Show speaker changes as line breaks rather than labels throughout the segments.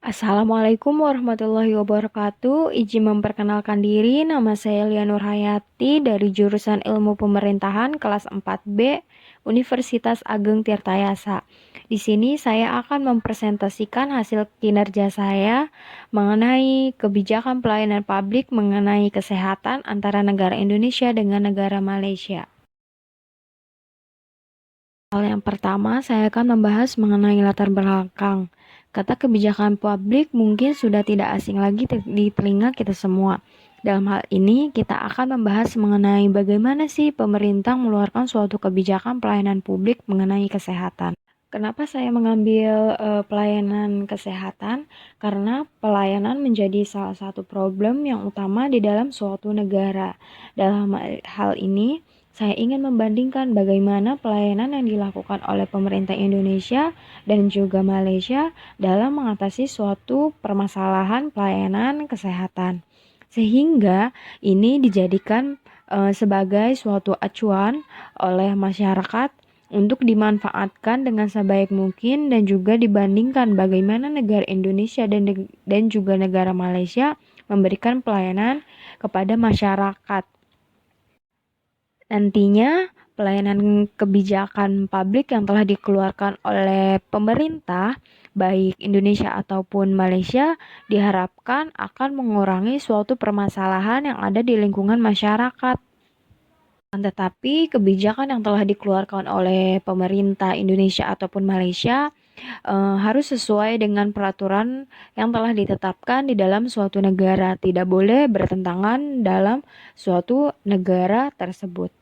Assalamualaikum warahmatullahi wabarakatuh. Izin memperkenalkan diri, nama saya Lia Nurhayati dari jurusan Ilmu Pemerintahan kelas 4B Universitas Ageng Tirtayasa. Di sini saya akan mempresentasikan hasil kinerja saya mengenai kebijakan pelayanan publik mengenai kesehatan antara negara Indonesia dengan negara Malaysia. Hal yang pertama, saya akan membahas mengenai latar belakang. Kata kebijakan publik mungkin sudah tidak asing lagi di telinga kita semua. Dalam hal ini, kita akan membahas mengenai bagaimana sih pemerintah mengeluarkan suatu kebijakan pelayanan publik mengenai kesehatan. Kenapa saya mengambil pelayanan kesehatan? Karena pelayanan menjadi salah satu problem yang utama di dalam suatu negara. Dalam hal ini, saya ingin membandingkan bagaimana pelayanan yang dilakukan oleh pemerintah Indonesia dan juga Malaysia dalam mengatasi suatu permasalahan pelayanan kesehatan. Sehingga ini dijadikan sebagai suatu acuan oleh masyarakat untuk dimanfaatkan dengan sebaik mungkin dan juga dibandingkan bagaimana negara Indonesia dan juga negara Malaysia memberikan pelayanan kepada masyarakat. Nantinya, pelayanan kebijakan publik yang telah dikeluarkan oleh pemerintah, baik Indonesia ataupun Malaysia, diharapkan akan mengurangi suatu permasalahan yang ada di lingkungan masyarakat. Tetapi kebijakan yang telah dikeluarkan oleh pemerintah Indonesia ataupun Malaysia harus sesuai dengan peraturan yang telah ditetapkan di dalam suatu negara, tidak boleh bertentangan dalam suatu negara tersebut.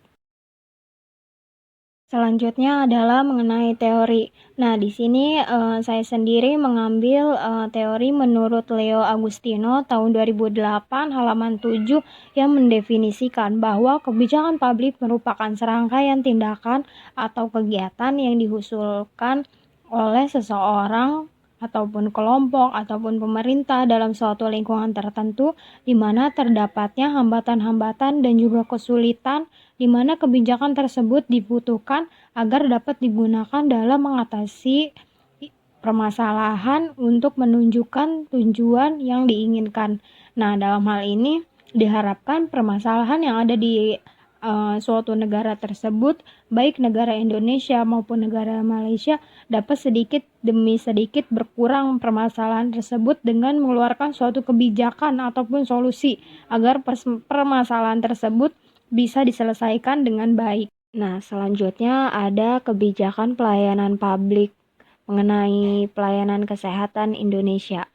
Selanjutnya adalah mengenai teori. Nah, di sini saya sendiri mengambil teori menurut Leo Agustino tahun 2008 halaman 7 yang mendefinisikan bahwa kebijakan publik merupakan serangkaian tindakan atau kegiatan yang diusulkan oleh seseorang ataupun kelompok ataupun pemerintah dalam suatu lingkungan tertentu di mana terdapatnya hambatan-hambatan dan juga kesulitan di mana kebijakan tersebut dibutuhkan agar dapat digunakan dalam mengatasi permasalahan untuk menunjukkan tujuan yang diinginkan. Nah, dalam hal ini diharapkan permasalahan yang ada di suatu negara tersebut, baik negara Indonesia maupun negara Malaysia, dapat sedikit demi sedikit berkurang permasalahan tersebut dengan mengeluarkan suatu kebijakan ataupun solusi agar permasalahan tersebut bisa diselesaikan dengan baik. Nah, selanjutnya ada kebijakan pelayanan publik mengenai pelayanan kesehatan Indonesia.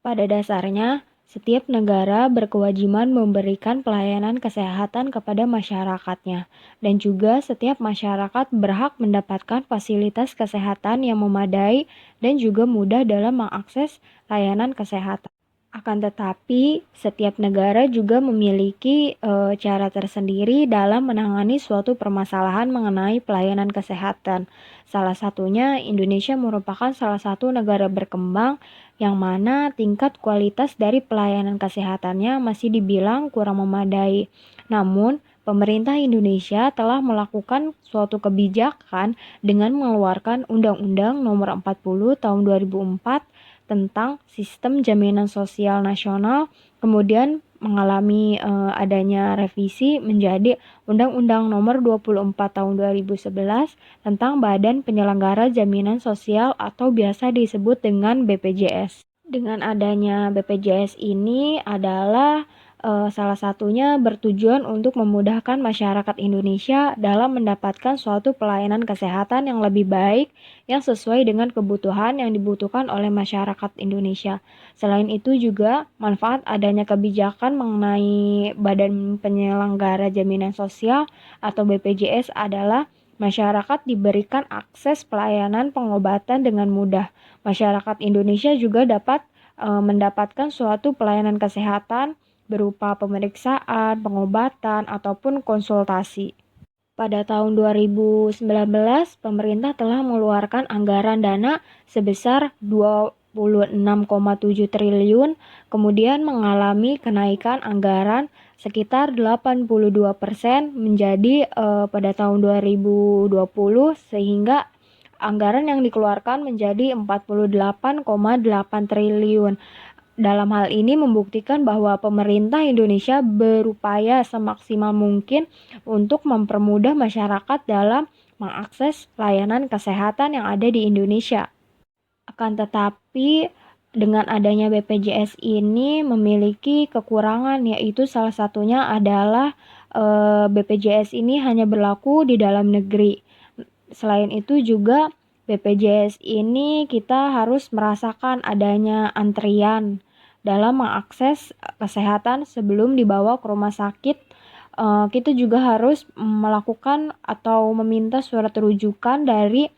Pada dasarnya, setiap negara berkewajiban memberikan pelayanan kesehatan kepada masyarakatnya, dan juga setiap masyarakat berhak mendapatkan fasilitas kesehatan yang memadai dan juga mudah dalam mengakses layanan kesehatan. Akan tetapi, setiap negara juga memiliki cara tersendiri dalam menangani suatu permasalahan mengenai pelayanan kesehatan. Salah satunya, Indonesia merupakan salah satu negara berkembang yang mana tingkat kualitas dari pelayanan kesehatannya masih dibilang kurang memadai. Namun, pemerintah Indonesia telah melakukan suatu kebijakan dengan mengeluarkan Undang-Undang Nomor 40 Tahun 2004 tentang sistem jaminan sosial nasional, kemudian mengalami adanya revisi menjadi Undang-Undang Nomor 24 Tahun 2011 tentang Badan Penyelenggara Jaminan Sosial atau biasa disebut dengan BPJS. Dengan adanya BPJS ini adalah salah satunya bertujuan untuk memudahkan masyarakat Indonesia dalam mendapatkan suatu pelayanan kesehatan yang lebih baik yang sesuai dengan kebutuhan yang dibutuhkan oleh masyarakat Indonesia. Selain itu juga manfaat adanya kebijakan mengenai Badan Penyelenggara Jaminan Sosial atau BPJS adalah masyarakat diberikan akses pelayanan pengobatan dengan mudah. Masyarakat Indonesia juga dapat mendapatkan suatu pelayanan kesehatan berupa pemeriksaan, pengobatan, ataupun konsultasi. Pada tahun 2019, pemerintah telah mengeluarkan anggaran dana sebesar 26,7 triliun, kemudian mengalami kenaikan anggaran sekitar 82% menjadi pada tahun 2020 sehingga anggaran yang dikeluarkan menjadi 48,8 triliun. Dalam hal ini membuktikan bahwa pemerintah Indonesia berupaya semaksimal mungkin untuk mempermudah masyarakat dalam mengakses layanan kesehatan yang ada di Indonesia. Akan tetapi, dengan adanya BPJS ini memiliki kekurangan, yaitu salah satunya adalah BPJS ini hanya berlaku di dalam negeri. Selain itu juga BPJS ini kita harus merasakan adanya antrian dalam mengakses kesehatan sebelum dibawa ke rumah sakit. Kita juga harus melakukan atau meminta surat rujukan dari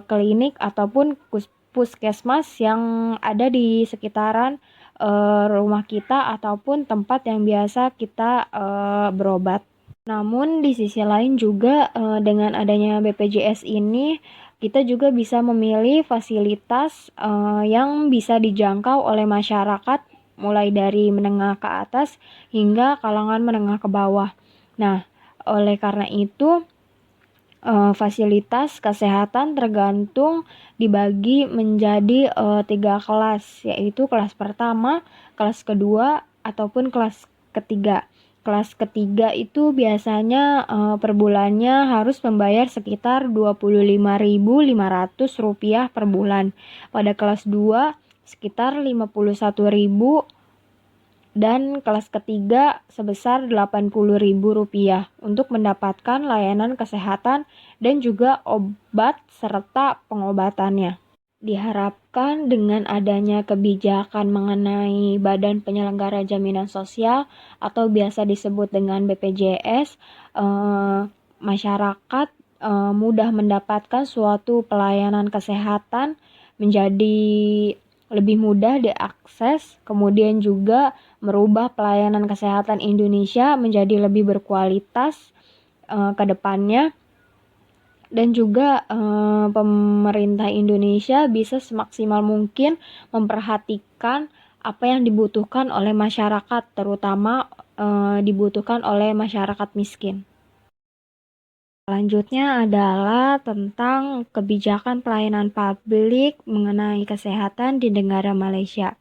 klinik ataupun puskesmas yang ada di sekitaran rumah kita ataupun tempat yang biasa kita berobat. Namun di sisi lain juga dengan adanya BPJS ini kita juga bisa memilih fasilitas yang bisa dijangkau oleh masyarakat mulai dari menengah ke atas hingga kalangan menengah ke bawah. Nah, oleh karena itu fasilitas kesehatan tergantung dibagi menjadi 3 kelas, yaitu kelas pertama, kelas kedua, ataupun kelas ketiga. Kelas ketiga itu biasanya per bulannya harus membayar sekitar Rp25.500 per bulan. Pada kelas 2 sekitar Rp51.000 dan kelas ketiga sebesar Rp80.000 untuk mendapatkan layanan kesehatan dan juga obat serta pengobatannya. Diharapkan dengan adanya kebijakan mengenai Badan Penyelenggara Jaminan Sosial atau biasa disebut dengan BPJS, masyarakat mudah mendapatkan suatu pelayanan kesehatan menjadi lebih mudah diakses, kemudian juga merubah pelayanan kesehatan Indonesia menjadi lebih berkualitas ke depannya, dan juga pemerintah Indonesia bisa semaksimal mungkin memperhatikan apa yang dibutuhkan oleh masyarakat, terutama dibutuhkan oleh masyarakat miskin. Selanjutnya adalah tentang kebijakan pelayanan publik mengenai kesehatan di negara Malaysia.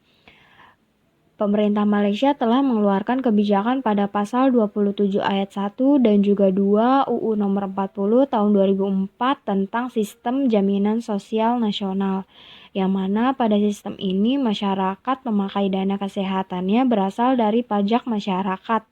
Pemerintah Malaysia telah mengeluarkan kebijakan pada pasal 27 ayat 1 dan juga 2 UU nomor 40 tahun 2004 tentang sistem jaminan sosial nasional, yang mana pada sistem ini masyarakat memakai dana kesehatannya berasal dari pajak masyarakat.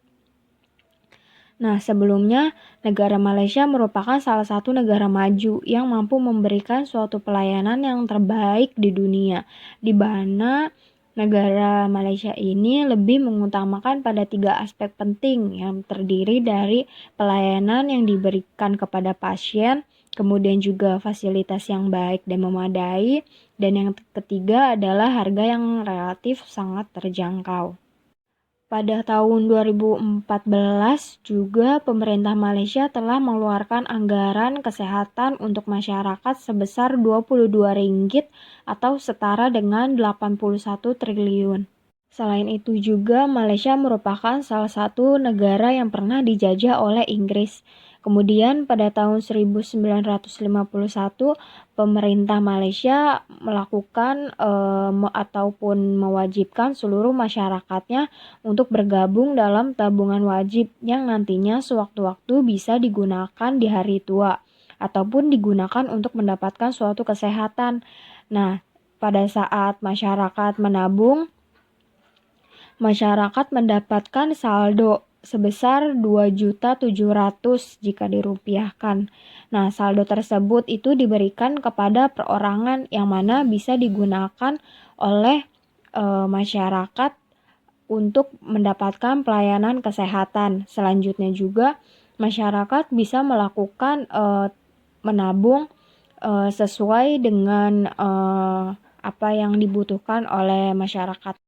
Nah, sebelumnya negara Malaysia merupakan salah satu negara maju yang mampu memberikan suatu pelayanan yang terbaik di dunia, di mana negara Malaysia ini lebih mengutamakan pada 3 aspek penting yang terdiri dari pelayanan yang diberikan kepada pasien, kemudian juga fasilitas yang baik dan memadai, dan yang ketiga adalah harga yang relatif sangat terjangkau. Pada tahun 2014 juga pemerintah Malaysia telah mengeluarkan anggaran kesehatan untuk masyarakat sebesar Rp22 atau setara dengan 81 triliun. Selain itu juga Malaysia merupakan salah satu negara yang pernah dijajah oleh Inggris. Kemudian pada tahun 1951 pemerintah Malaysia melakukan ataupun mewajibkan seluruh masyarakatnya untuk bergabung dalam tabungan wajib yang nantinya sewaktu-waktu bisa digunakan di hari tua ataupun digunakan untuk mendapatkan suatu kesehatan. Nah, pada saat masyarakat menabung, masyarakat mendapatkan saldo sebesar 2.700.000 jika dirupiahkan. Nah, saldo tersebut itu diberikan kepada perorangan yang mana bisa digunakan oleh masyarakat untuk mendapatkan pelayanan kesehatan. Selanjutnya juga masyarakat bisa melakukan menabung sesuai dengan apa yang dibutuhkan oleh masyarakat.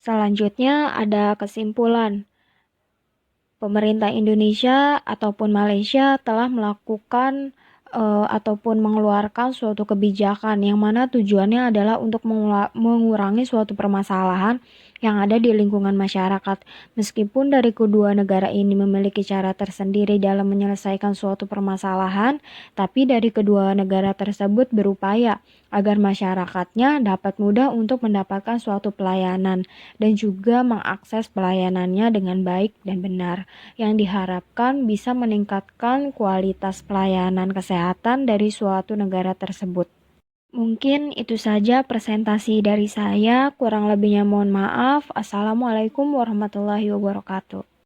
Selanjutnya ada kesimpulan. Pemerintah Indonesia ataupun Malaysia telah melakukan ataupun mengeluarkan suatu kebijakan yang mana tujuannya adalah untuk mengurangi suatu permasalahan yang ada di lingkungan masyarakat. Meskipun dari kedua negara ini memiliki cara tersendiri dalam menyelesaikan suatu permasalahan, tapi dari kedua negara tersebut berupaya agar masyarakatnya dapat mudah untuk mendapatkan suatu pelayanan dan juga mengakses pelayanannya dengan baik dan benar, yang diharapkan bisa meningkatkan kualitas pelayanan kesehatan dari suatu negara tersebut. Mungkin itu saja presentasi dari saya, kurang lebihnya mohon maaf. Assalamualaikum warahmatullahi wabarakatuh.